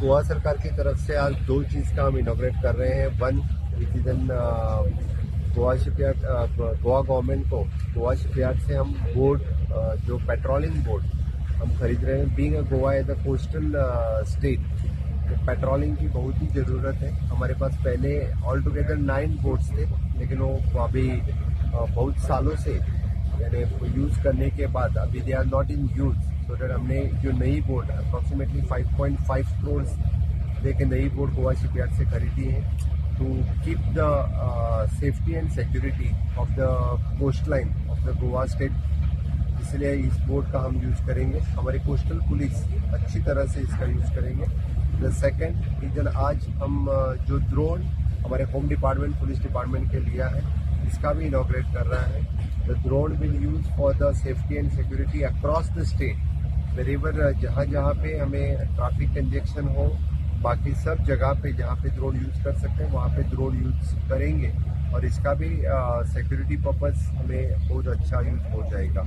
गोवा सरकार की तरफ से आज दो चीज़ का हम इनॉग्रेट कर रहे हैं। One which is an Goa shipyard, Goa government को गोवा शिपयार्ड से हम बोट, जो पेट्रोलिंग बोट हम खरीद रहे हैं। Being Goa as a coastal state, patrolling की बहुत ही ज़रूरत है। हमारे पास पहले ऑल टुगेदर 9 बोट्स थे, लेकिन वो अभी बहुत सालों से यानी यूज़ करने के बाद अभी they are not in use. So that हमने जो नई बोट अप्रॉक्सीमेटली 5.5 करोड़ दे के नई बोट गोवा शिपयार्ड से खरीदी है to keep the safety and security of the coast line of the Goa state. इसलिए इस बोट का हम यूज़ करेंगे। हमारी कोस्टल पुलिस अच्छी तरह से इसका यूज़ करेंगे। द सेकेंड रीजन, आज हम जो ड्रोन हमारे होम डिपार्टमेंट पुलिस डिपार्टमेंट के लिया है, इसका भी इनॉग्रेट कर रहा है। The drone will use for the safety and security across the state. Wherever जहाँ जहाँ पे हमें ट्रैफिक कंजेक्शन हो, बाकी सब जगह पे जहाँ पे ड्रोन यूज़ कर सकते हैं वहाँ पे ड्रोन यूज़ करेंगे और इसका भी सिक्योरिटी पर्पस हमें बहुत अच्छा यूज हो जाएगा।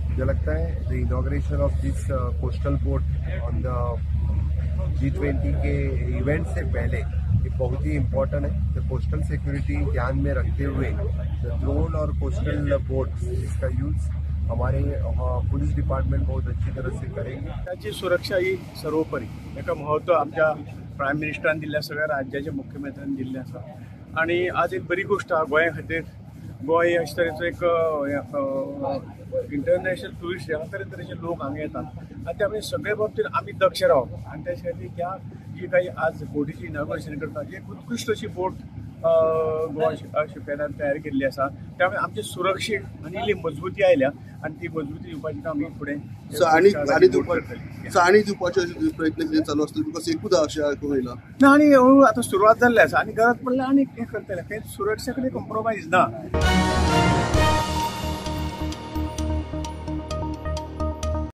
मुझे लगता है the inauguration of this coastal boat on the G20 के इवेंट से पहले ये बहुत ही इम्पोर्टेंट है। द कोस्टल सिक्योरिटी ध्यान में रखते हुए द ड्रोन और कोस्टल बोट इसका यूज हमारे पुलिस डिपार्टमेंट बहुत अच्छी तरह से करेंगे। त्याची सुरक्षा ही सर्वोपरी याका महत्व आमच्या प्रायम मिनिस्टरान दिल्लें आसा, सगळ्या राज्याच्या मुख्यमंत्र्यांनी दिल्लें आसा। आणि आज एक बरी गोष्ट आहा गोंया खातीर। गोवा ही अशे तरेचो एक इंटरनॅशनल टुरिस्ट ह्या तरेचे लोक हांगा येतात आनी त्या सगळ्या बाबतीत आमी दक्ष रावप आनी त्या खातीर ह्या जी काही आज बोटीची इनॉग्रेशन करतात एक उत्कृष्ट अशी बोट गोवा शिपयार्डान तयार केल्ली आसा। त्यामुळे आमची सुरक्षीत आनी इल्ली मजबूती आयल्या आनी ती मजबूती दिवपाची आमी फुडें चाळणी दिवपाचे प्रयत्न चालू आसतले, बिकॉज एकूच अशें आयकूंक येयला ना। आनी हळू आतां सुरवात जाल्ली आसा आनी गरज पडल्यार आनी हें करतले, सुरक्षे कडेन कॉम्प्रोमायज ना।